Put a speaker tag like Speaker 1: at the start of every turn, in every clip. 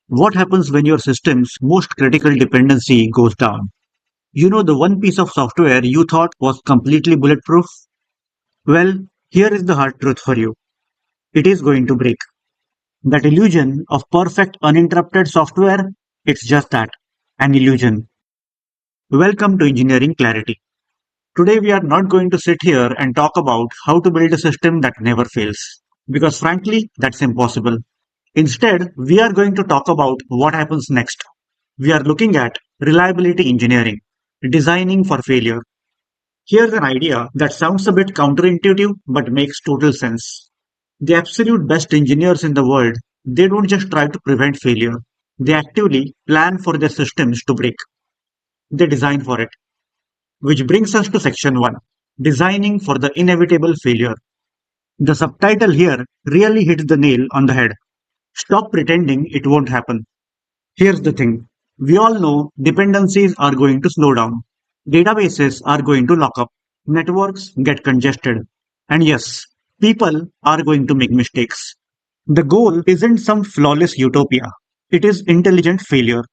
Speaker 1: What happens when your system's most critical dependency goes down? The one piece of software you thought was completely bulletproof? Well, here is the hard truth for you. It is going to break. That illusion of perfect uninterrupted software, it's just that, an illusion. Welcome to Engineering Clarity. Today we are not going to sit here and talk about how to build a system that never fails, because frankly, that's impossible. Instead, we are going to talk about what happens next. We are looking at reliability engineering, designing for failure. Here's an idea that sounds a bit counterintuitive but makes total sense. The absolute best engineers in the world, they don't just try to prevent failure. They actively plan for their systems to break. They design for it. Which brings us to section 1, designing for the inevitable failure. The subtitle here really hits the nail on the head. Stop pretending it won't happen. Here's the thing. We all know dependencies are going to slow down. Databases are going to lock up. Networks get congested. And yes, people are going to make mistakes. The goal isn't some flawless utopia. It is intelligent failure.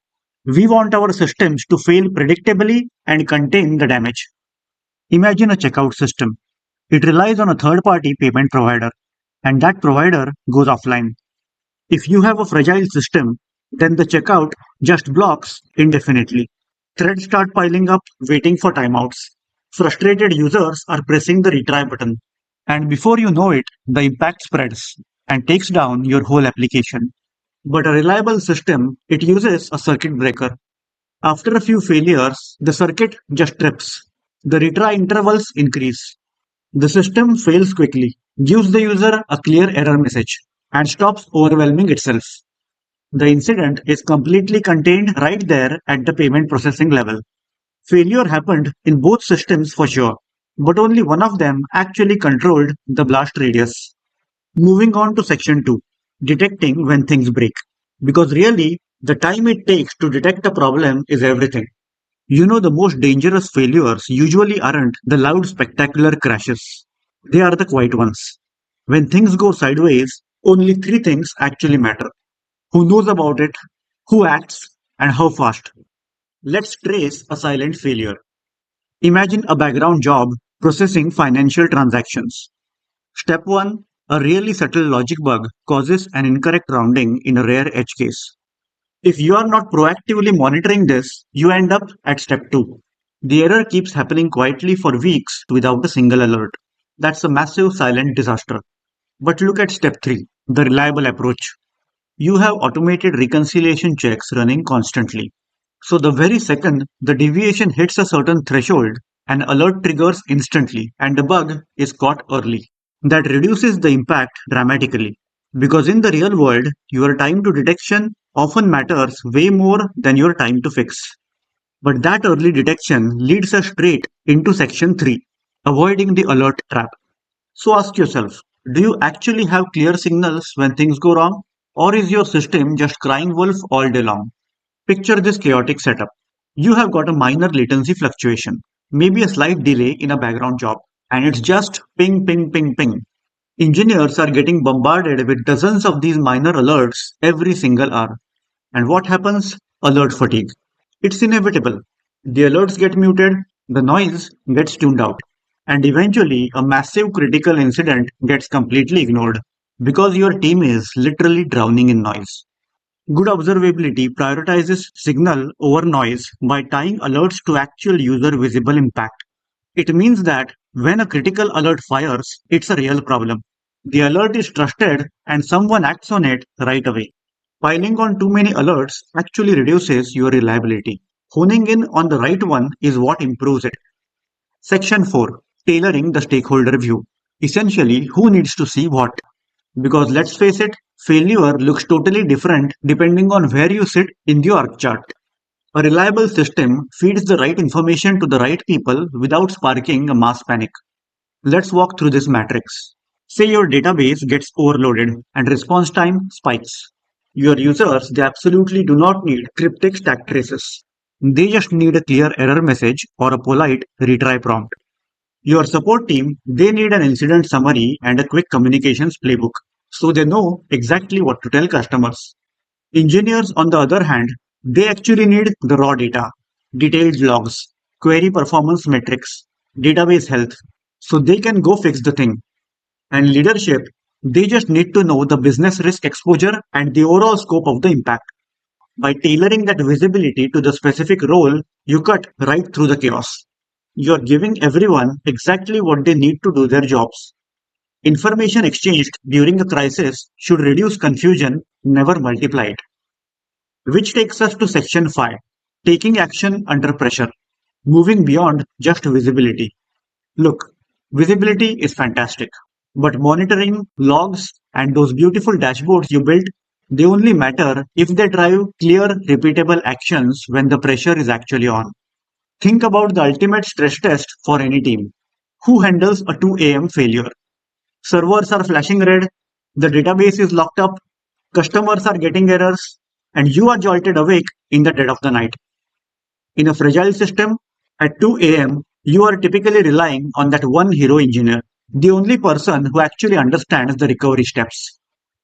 Speaker 1: We want our systems to fail predictably and contain the damage. Imagine a checkout system. It relies on a third party payment provider, and that provider goes offline. If you have a fragile system, then the checkout just blocks indefinitely. Threads start piling up, waiting for timeouts. Frustrated users are pressing the retry button. And before you know it, the impact spreads and takes down your whole application. But a reliable system, it uses a circuit breaker. After a few failures, the circuit just trips. The retry intervals increase. The system fails quickly, gives the user a clear error message, and stops overwhelming itself. The incident is completely contained right there at the payment processing level. Failure happened in both systems for sure, but only one of them actually controlled the blast radius. Moving on to section 2, detecting when things break. Because really, the time it takes to detect a problem is everything. The most dangerous failures usually aren't the loud, spectacular crashes. They are the quiet ones. When things go sideways, only three things actually matter: who knows about it, who acts, and how fast. Let's trace a silent failure. Imagine a background job processing financial transactions. Step 1, a really subtle logic bug causes an incorrect rounding in a rare edge case. If you are not proactively monitoring this, you end up at step 2. The error keeps happening quietly for weeks without a single alert. That's a massive silent disaster. But look at step 3, the reliable approach. You have automated reconciliation checks running constantly. So the very second the deviation hits a certain threshold, an alert triggers instantly and the bug is caught early. That reduces the impact dramatically. Because in the real world, your time to detection often matters way more than your time to fix. But that early detection leads us straight into section 3, avoiding the alert trap. So ask yourself, do you actually have clear signals when things go wrong? Or is your system just crying wolf all day long? Picture this chaotic setup. You have got a minor latency fluctuation, maybe a slight delay in a background job, and it's just ping, ping, ping, ping. Engineers are getting bombarded with dozens of these minor alerts every single hour. And what happens? Alert fatigue. It's inevitable. The alerts get muted, the noise gets tuned out, and eventually a massive critical incident gets completely ignored because your team is literally drowning in noise. Good observability prioritizes signal over noise by tying alerts to actual user visible impact. It means that when a critical alert fires, it's a real problem. The alert is trusted and someone acts on it right away. Piling on too many alerts actually reduces your reliability. Honing in on the right one is what improves it. Section 4, tailoring the stakeholder view. Essentially, who needs to see what? Because let's face it, failure looks totally different depending on where you sit in the org chart. A reliable system feeds the right information to the right people without sparking a mass panic. Let's walk through this matrix. Say your database gets overloaded and response time spikes. Your users, they absolutely do not need cryptic stack traces. They just need a clear error message or a polite retry prompt. Your support team, they need an incident summary and a quick communications playbook so they know exactly what to tell customers. Engineers, on the other hand, they actually need the raw data, detailed logs, query performance metrics, database health, so they can go fix the thing. And leadership, they just need to know the business risk exposure and the overall scope of the impact. By tailoring that visibility to the specific role, you cut right through the chaos. You're giving everyone exactly what they need to do their jobs. Information exchanged during a crisis should reduce confusion, never multiply it. Which takes us to section 5, taking action under pressure, moving beyond just visibility. Look, visibility is fantastic, but monitoring, logs, and those beautiful dashboards you built, they only matter if they drive clear, repeatable actions when the pressure is actually on. Think about the ultimate stress test for any team. Who handles a 2 a.m. failure? Servers are flashing red, the database is locked up, customers are getting errors, and you are jolted awake in the dead of the night. In a fragile system, at 2 a.m., you are typically relying on that one hero engineer, the only person who actually understands the recovery steps.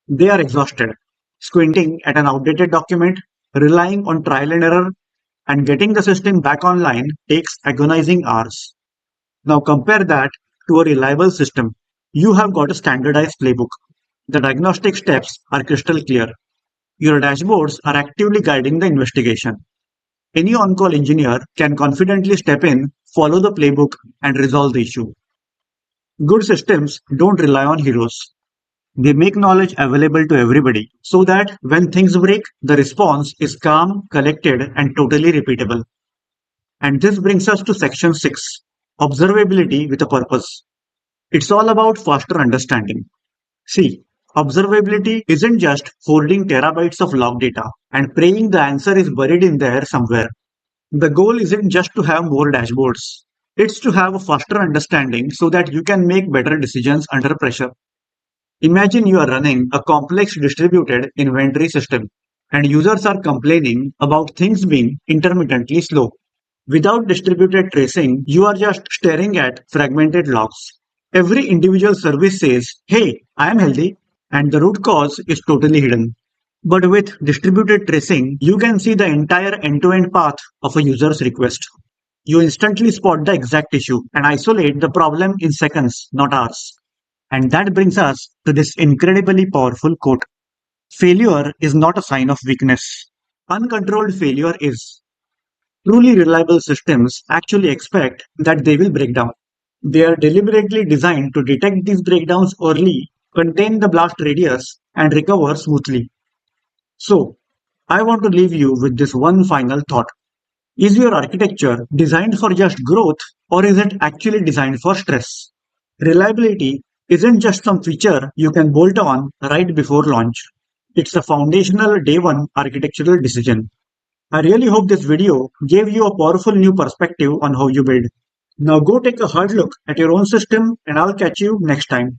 Speaker 1: They are exhausted, squinting at an outdated document, relying on trial and error, and getting the system back online takes agonizing hours. Now compare that to a reliable system. You have got a standardized playbook. The diagnostic steps are crystal clear. Your dashboards are actively guiding the investigation. Any on-call engineer can confidently step in, follow the playbook, and resolve the issue. Good systems don't rely on heroes. They make knowledge available to everybody so that when things break, the response is calm, collected, and totally repeatable. And this brings us to section 6, observability with a purpose. It's all about faster understanding. See, observability isn't just holding terabytes of log data and praying the answer is buried in there somewhere. The goal isn't just to have more dashboards. It's to have a faster understanding so that you can make better decisions under pressure. Imagine you are running a complex distributed inventory system and users are complaining about things being intermittently slow. Without distributed tracing, you are just staring at fragmented logs. Every individual service says, "Hey, I am healthy," and the root cause is totally hidden. But with distributed tracing, you can see the entire end-to-end path of a user's request. You instantly spot the exact issue and isolate the problem in seconds, not hours. And that brings us to this incredibly powerful quote. Failure is not a sign of weakness. Uncontrolled failure is. Truly reliable systems actually expect that they will break down. They are deliberately designed to detect these breakdowns early, contain the blast radius, and recover smoothly. So, I want to leave you with this one final thought. Is your architecture designed for just growth or is it actually designed for stress? Reliability isn't just some feature you can bolt on right before launch. It's a foundational day one architectural decision. I really hope this video gave you a powerful new perspective on how you build. Now go take a hard look at your own system and I'll catch you next time.